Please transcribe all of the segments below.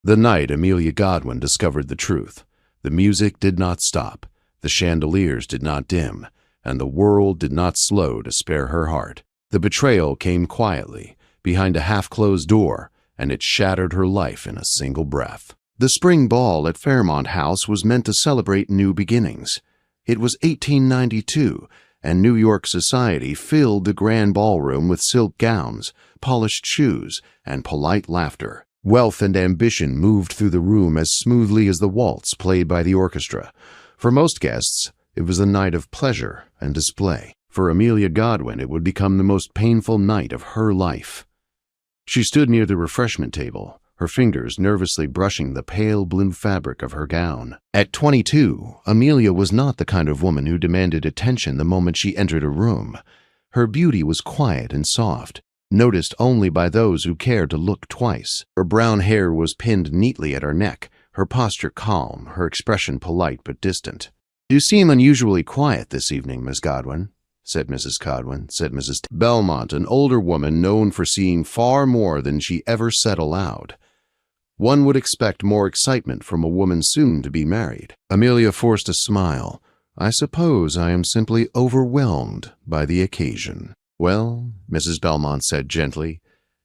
The night Amelia Godwin discovered the truth. The music did not stop, the chandeliers did not dim, and the world did not slow to spare her heart. The betrayal came quietly, behind a half-closed door, and it shattered her life in a single breath. The spring ball at Fairmont House was meant to celebrate new beginnings. It was 1892, and New York society filled the grand ballroom with silk gowns, polished shoes, and polite laughter. Wealth and ambition moved through the room as smoothly as the waltz played by the orchestra. For most guests, it was a night of pleasure and display. For Amelia Godwin, it would become the most painful night of her life. She stood near the refreshment table, her fingers nervously brushing the pale blue fabric of her gown. At 22, Amelia was not the kind of woman who demanded attention the moment she entered a room. Her beauty was quiet and soft, noticed only by those who cared to look twice. Her brown hair was pinned neatly at her neck, her posture calm, her expression polite but distant. "You seem unusually quiet this evening, Miss Godwin," said Mrs. Belmont, an older woman known for seeing far more than she ever said aloud. One would expect more excitement from a woman soon to be married. Amelia forced a smile. "I suppose I am simply overwhelmed by the occasion." "Well," Mrs. Belmont said gently,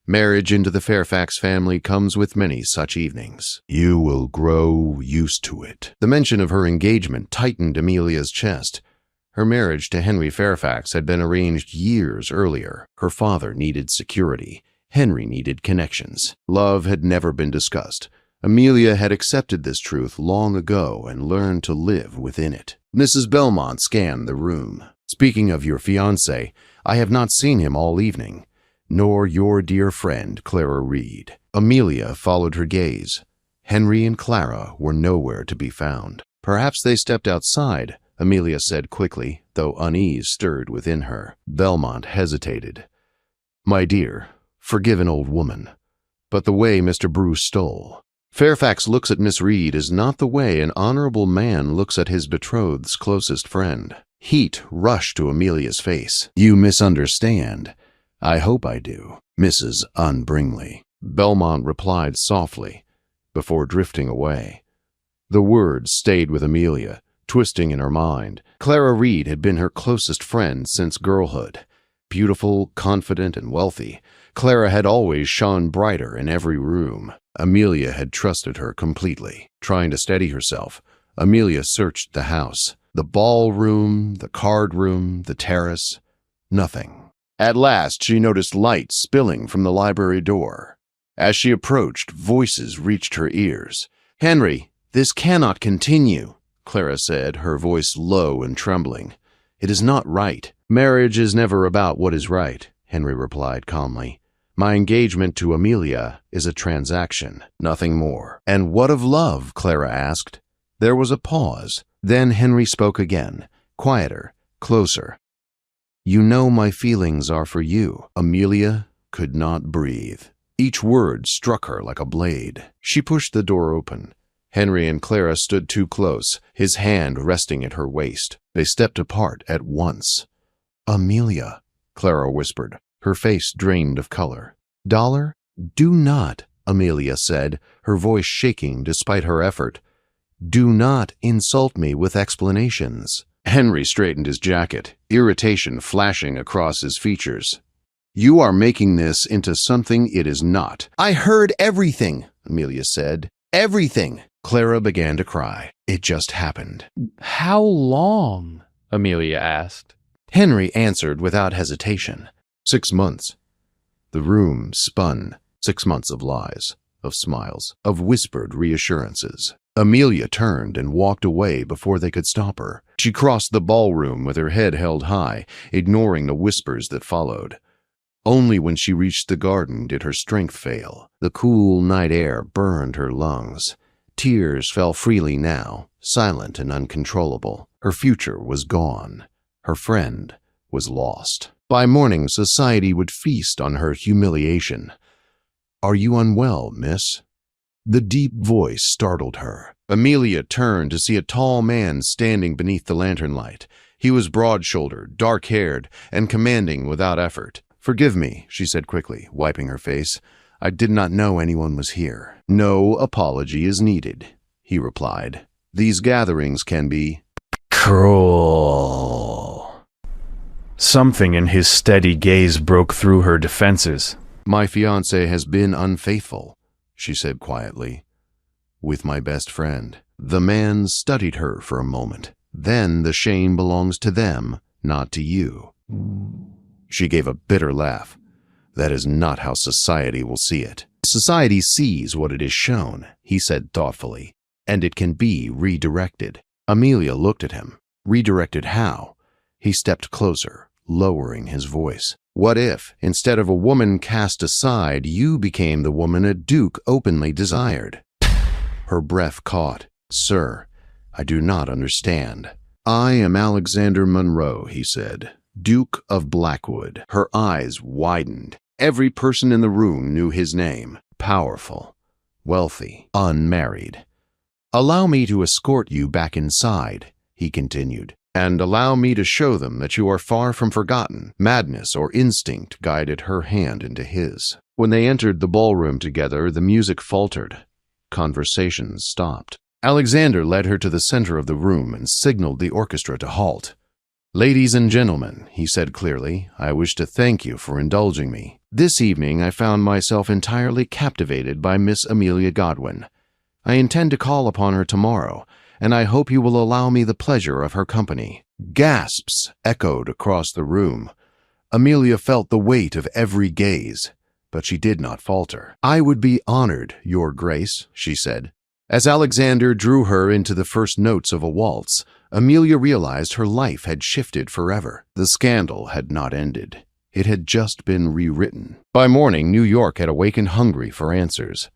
"marriage into the Fairfax family comes with many such evenings. You will grow used to it." The mention of her engagement tightened Amelia's chest. Her marriage to Henry Fairfax had been arranged years earlier. Her father needed security. Henry needed connections. Love had never been discussed. Amelia had accepted this truth long ago and learned to live within it. Mrs. Belmont scanned the room. "Speaking of your fiancé, I have not seen him all evening, nor your dear friend, Clara Reed." Amelia followed her gaze. Henry and Clara were nowhere to be found. "Perhaps they stepped outside," Amelia said quickly, though unease stirred within her. Belmont hesitated. "My dear, forgive an old woman, but the way Mr. Bruce stole. Fairfax looks at Miss Reed is not the way an honorable man looks at his betrothed's closest friend." Heat rushed to Amelia's face. "You misunderstand." "I hope I do, Mrs. Unbringley," Belmont replied softly, before drifting away. The words stayed with Amelia, twisting in her mind. Clara Reed had been her closest friend since girlhood. Beautiful, confident, and wealthy, Clara had always shone brighter in every room. Amelia had trusted her completely. Trying to steady herself, Amelia searched the house. The ballroom, the card room, the terrace. Nothing. At last she noticed light spilling from the library door. As she approached, voices reached her ears. "Henry, this cannot continue," Clara said, her voice low and trembling. "It is not right." "Marriage is never about what is right," Henry replied calmly. "My engagement to Amelia is a transaction, nothing more." "And what of love?" Clara asked. There was a pause. Then Henry spoke again, quieter, closer. "You know my feelings are for you." Amelia could not breathe. Each word struck her like a blade. She pushed the door open. Henry and Clara stood too close, his hand resting at her waist. They stepped apart at once. "Amelia," Clara whispered, her face drained of color. "Dollar?" "Do not," Amelia said, her voice shaking despite her effort. "Do not insult me with explanations." Henry straightened his jacket, irritation flashing across his features. "You are making this into something it is not." "I heard everything," Amelia said. "Everything." Clara began to cry. "It just happened." "How long?" Amelia asked. Henry answered without hesitation. 6 months. The room spun. 6 months of lies, of smiles, of whispered reassurances. Amelia turned and walked away before they could stop her. She crossed the ballroom with her head held high, ignoring the whispers that followed. Only when she reached the garden did her strength fail. The cool night air burned her lungs. Tears fell freely now, silent and uncontrollable. Her future was gone. Her friend was lost. By morning, society would feast on her humiliation. "Are you unwell, miss?" The deep voice startled her. Amelia turned to see a tall man standing beneath the lantern light. He was broad-shouldered, dark-haired, and commanding without effort. "Forgive me," she said quickly, wiping her face. I did not know anyone was here." "No apology is needed," he replied. "These gatherings can be cruel." Something in his steady gaze broke through her defenses. "My fiancé has been unfaithful," she said quietly, "with my best friend." The man studied her for a moment. "Then the shame belongs to them, not to you." She gave a bitter laugh. "That is not how society will see it." "Society sees what it is shown," he said thoughtfully, "and it can be redirected." Amelia looked at him. "Redirected how?" He stepped closer, lowering his voice. "What if, instead of a woman cast aside, you became the woman a duke openly desired?" Her breath caught. "Sir, I do not understand." "I am Alexander Monroe," he said, "Duke of Blackwood." Her eyes widened. Every person in the room knew his name. Powerful, wealthy, unmarried. "Allow me to escort you back inside," he continued, "and allow me to show them that you are far from forgotten." Madness or instinct guided her hand into his. When they entered the ballroom together, the music faltered. Conversations stopped. Alexander led her to the center of the room and signaled the orchestra to halt. "Ladies and gentlemen," he said clearly, "I wish to thank you for indulging me. This evening I found myself entirely captivated by Miss Amelia Godwin. I intend to call upon her tomorrow, and I hope you will allow me the pleasure of her company." Gasps echoed across the room. Amelia felt the weight of every gaze, but she did not falter. "I would be honored, Your Grace," she said. As Alexander drew her into the first notes of a waltz, Amelia realized her life had shifted forever. The scandal had not ended. It had just been rewritten. By morning, New York had awakened hungry for answers.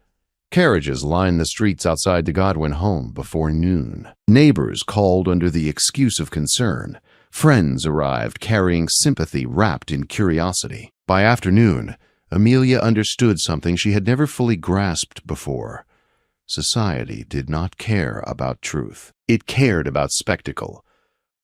Carriages lined the streets outside the Godwin home before noon. Neighbors called under the excuse of concern. Friends arrived carrying sympathy wrapped in curiosity. By afternoon, Amelia understood something she had never fully grasped before. Society did not care about truth. It cared about spectacle.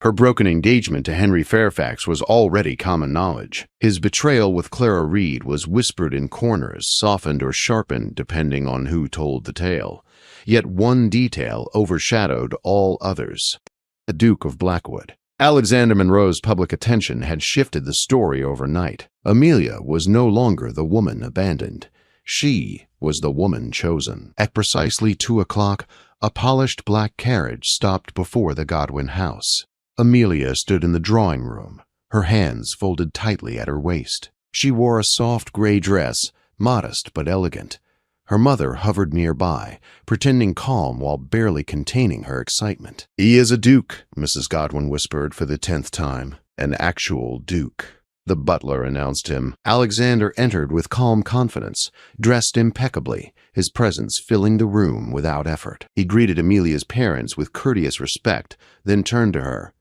Her broken engagement to Henry Fairfax was already common knowledge. His betrayal with Clara Reed was whispered in corners, softened or sharpened depending on who told the tale. Yet one detail overshadowed all others: the Duke of Blackwood. Alexander Monroe's public attention had shifted the story overnight. Amelia was no longer the woman abandoned. She was the woman chosen. At precisely 2 o'clock, a polished black carriage stopped before the Godwin house. Amelia stood in the drawing room, her hands folded tightly at her waist. She wore a soft gray dress, modest but elegant. Her mother hovered nearby, pretending calm while barely containing her excitement. "He is a duke," Mrs. Godwin whispered for the 10th time. "An actual duke." The butler announced him. Alexander entered with calm confidence, dressed impeccably, his presence filling the room without effort. He greeted Amelia's parents with courteous respect, then turned to her.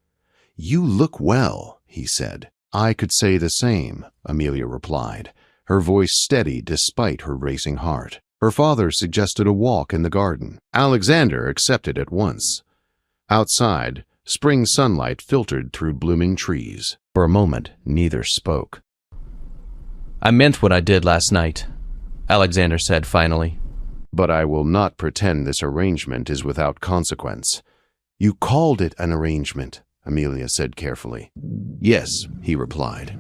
"You look well," he said. "I could say the same," Amelia replied, her voice steady despite her racing heart. Her father suggested a walk in the garden. Alexander accepted at once. Outside, spring sunlight filtered through blooming trees. For a moment, neither spoke. "I meant what I did last night," Alexander said finally. "But I will not pretend this arrangement is without consequence." "You called it an arrangement," Amelia said carefully. "Yes," he replied.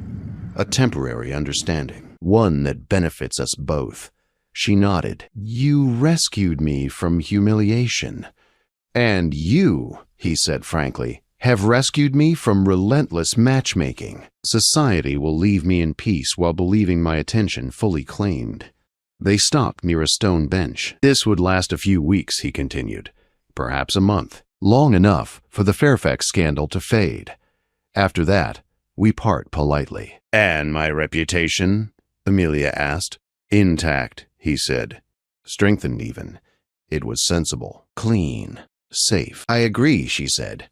"A temporary understanding, one that benefits us both." She nodded. "You rescued me from humiliation." "And you," he said frankly, "have rescued me from relentless matchmaking. Society will leave me in peace while believing my attention fully claimed." They stopped near a stone bench. "This would last a few weeks," he continued. "Perhaps a month. Long enough for the Fairfax scandal to fade. After that, we part politely." "And my reputation?" Amelia asked. "Intact," he said. "Strengthened even. It was sensible, clean, safe." "I agree," she said.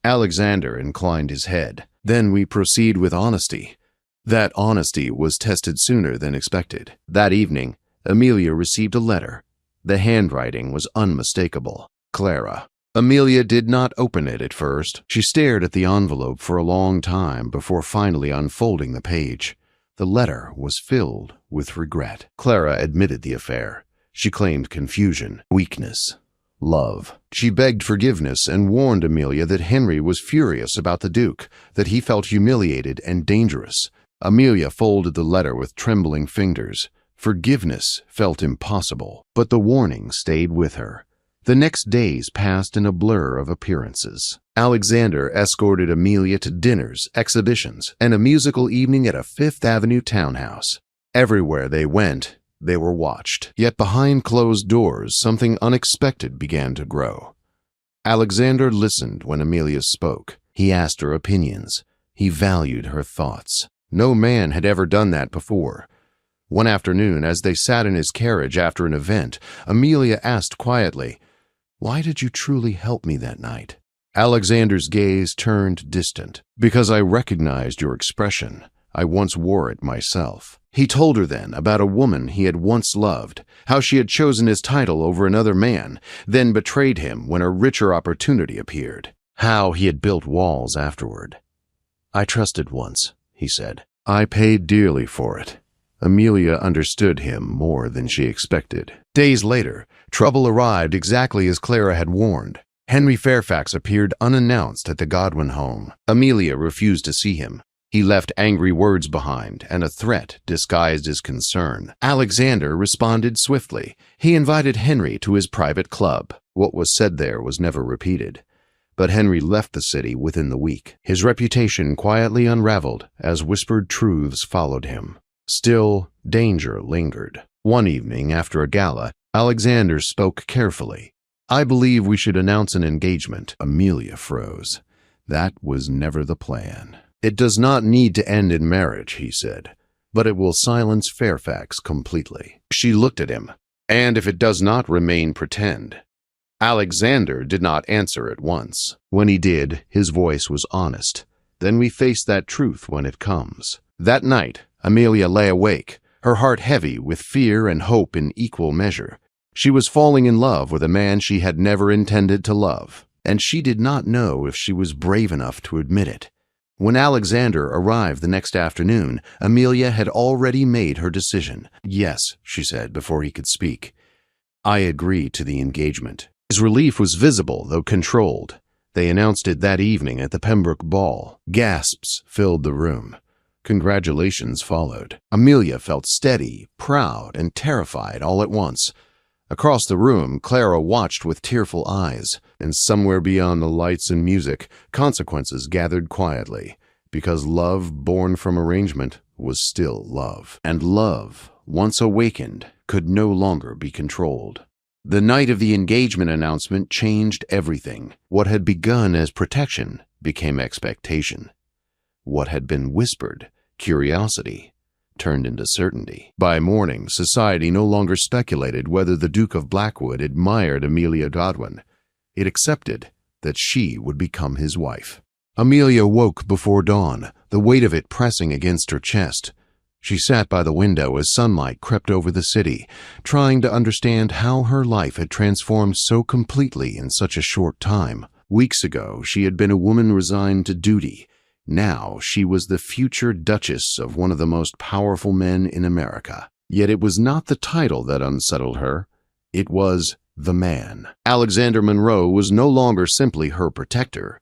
Alexander inclined his head. "Then we proceed with honesty." That honesty was tested sooner than expected. That evening, Amelia received a letter. The handwriting was unmistakable. Clara. Amelia did not open it at first. She stared at the envelope for a long time before finally unfolding the page. The letter was filled with regret. Clara admitted the affair. She claimed confusion, weakness, love. She begged forgiveness and warned Amelia that Henry was furious about the Duke, that he felt humiliated and dangerous. Amelia folded the letter with trembling fingers. Forgiveness felt impossible, but the warning stayed with her. The next days passed in a blur of appearances. Alexander escorted Amelia to dinners, exhibitions, and a musical evening at a Fifth Avenue townhouse. Everywhere they went, they were watched. Yet behind closed doors, something unexpected began to grow. Alexander listened when Amelia spoke. He asked her opinions. He valued her thoughts. No man had ever done that before. One afternoon, as they sat in his carriage after an event, Amelia asked quietly, "Why did you truly help me that night?" Alexander's gaze turned distant. "Because I recognized your expression. I once wore it myself." He told her then about a woman he had once loved, how she had chosen his title over another man, then betrayed him when a richer opportunity appeared, how he had built walls afterward. "I trusted once," he said. "I paid dearly for it." Amelia understood him more than she expected. Days later, trouble arrived exactly as Clara had warned. Henry Fairfax appeared unannounced at the Godwin home. Amelia refused to see him. He left angry words behind, and a threat disguised his concern. Alexander responded swiftly. He invited Henry to his private club. What was said there was never repeated. But Henry left the city within the week. His reputation quietly unraveled as whispered truths followed him. Still, danger lingered. One evening, after a gala, Alexander spoke carefully. "I believe we should announce an engagement." Amelia froze. That was never the plan. "It does not need to end in marriage," he said, "but it will silence Fairfax completely." She looked at him. "And if it does not remain, pretend." Alexander did not answer at once. When he did, his voice was honest. "Then we face that truth when it comes." That night, Amelia lay awake, her heart heavy with fear and hope in equal measure. She was falling in love with a man she had never intended to love, and she did not know if she was brave enough to admit it. When Alexander arrived the next afternoon, Amelia had already made her decision. "Yes," she said before he could speak. "I agree to the engagement." His relief was visible, though controlled. They announced it that evening at the Pembroke ball. Gasps filled the room. Congratulations followed. Amelia felt steady, proud, and terrified all at once. Across the room, Clara watched with tearful eyes, and somewhere beyond the lights and music, consequences gathered quietly, because love born from arrangement was still love, and love, once awakened, could no longer be controlled. The night of the engagement announcement changed everything. What had begun as protection became expectation. What had been whispered, curiosity, turned into certainty. By morning, society no longer speculated whether the Duke of Blackwood admired Amelia Godwin. It accepted that she would become his wife. Amelia woke before dawn, the weight of it pressing against her chest. She sat by the window as sunlight crept over the city, trying to understand how her life had transformed so completely in such a short time. Weeks ago, she had been a woman resigned to duty. Now she was the future Duchess of one of the most powerful men in America. Yet it was not the title that unsettled her. It was the man. Alexander Monroe was no longer simply her protector.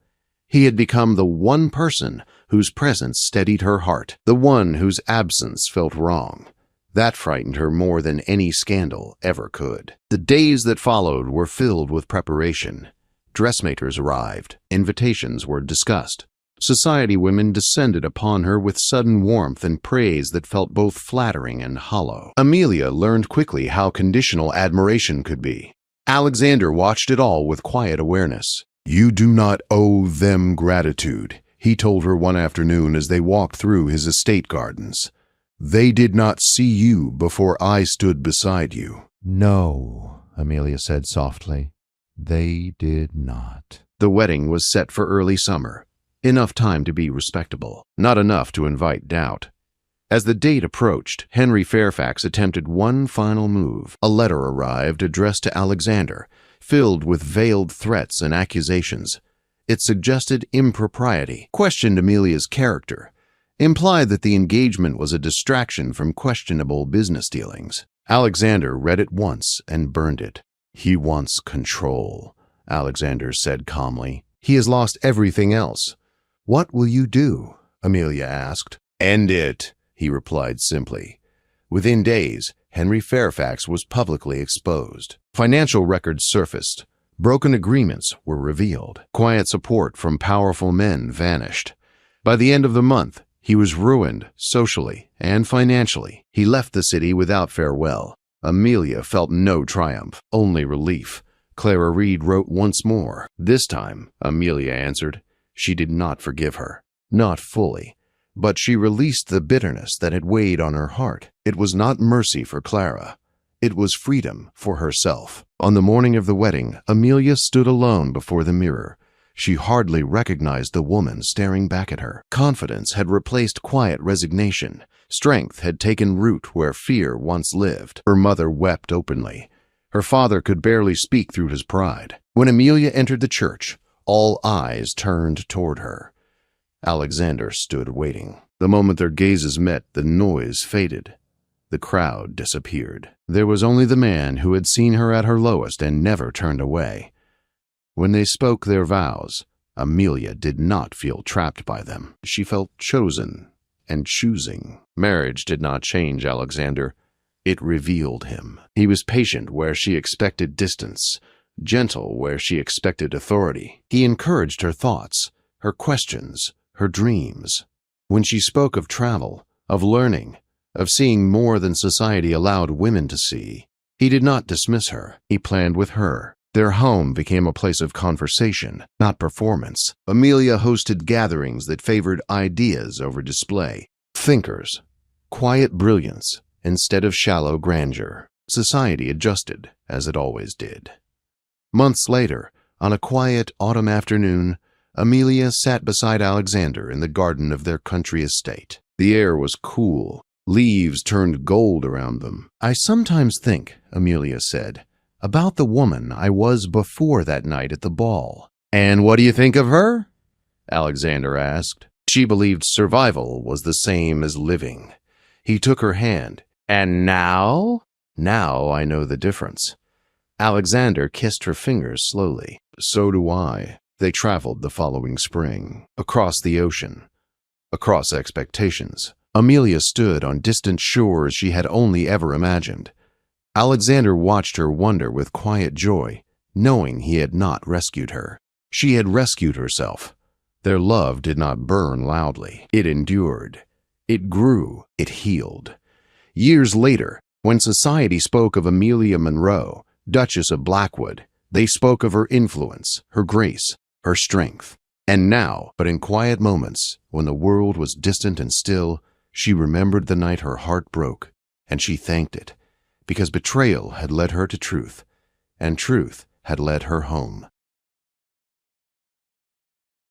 He had become the one person whose presence steadied her heart, the one whose absence felt wrong. That frightened her more than any scandal ever could. The days that followed were filled with preparation. Dressmakers arrived. Invitations were discussed. Society women descended upon her with sudden warmth and praise that felt both flattering and hollow. Amelia learned quickly how conditional admiration could be. Alexander watched it all with quiet awareness. "You do not owe them gratitude," he told her one afternoon as they walked through his estate gardens. "They did not see you before I stood beside you." "No," Amelia said softly. "They did not." The wedding was set for early summer. Enough time to be respectable, not enough to invite doubt. As the date approached, Henry Fairfax attempted one final move. A letter arrived addressed to Alexander, filled with veiled threats and accusations. It suggested impropriety, questioned Amelia's character, implied that the engagement was a distraction from questionable business dealings. Alexander read it once and burned it. "He wants control," Alexander said calmly. "He has lost everything else." "What will you do?" Amelia asked. "End it," he replied simply. Within days, Henry Fairfax was publicly exposed. Financial records surfaced. Broken agreements were revealed. Quiet support from powerful men vanished. By the end of the month, he was ruined socially and financially. He left the city without farewell. Amelia felt no triumph, only relief. Clara Reed wrote once more. This time, Amelia answered, she did not forgive her. Not fully. But she released the bitterness that had weighed on her heart. It was not mercy for Clara. It was freedom for herself. On the morning of the wedding, Amelia stood alone before the mirror. She hardly recognized the woman staring back at her. Confidence had replaced quiet resignation. Strength had taken root where fear once lived. Her mother wept openly. Her father could barely speak through his pride. When Amelia entered the church, all eyes turned toward her. Alexander stood waiting. The moment their gazes met, the noise faded. The crowd disappeared. There was only the man who had seen her at her lowest and never turned away. When they spoke their vows, Amelia did not feel trapped by them. She felt chosen and choosing. Marriage did not change Alexander. It revealed him. He was patient where she expected distance, gentle where she expected authority. He encouraged her thoughts, her questions, her dreams. When she spoke of travel, of learning, of seeing more than society allowed women to see, he did not dismiss her. He planned with her. Their home became a place of conversation, not performance. Amelia hosted gatherings that favored ideas over display. Thinkers, quiet brilliance instead of shallow grandeur. Society adjusted, as it always did. Months later, on a quiet autumn afternoon, Amelia sat beside Alexander in the garden of their country estate. The air was cool. Leaves turned gold around them. "I sometimes think," Amelia said, "about the woman I was before that night at the ball." "And what do you think of her?" Alexander asked. She believed survival was the same as living. He took her hand. "And now?" "Now I know the difference." Alexander kissed her fingers slowly. "So do I." They traveled the following spring, across the ocean, across expectations. Amelia stood on distant shores she had only ever imagined. Alexander watched her wonder with quiet joy, knowing he had not rescued her. She had rescued herself. Their love did not burn loudly. It endured. It grew. It healed. Years later, when society spoke of Amelia Monroe, Duchess of Blackwood, they spoke of her influence, her grace, her strength. And now, but in quiet moments, when the world was distant and still, she remembered the night her heart broke, and she thanked it, because betrayal had led her to truth, and truth had led her home.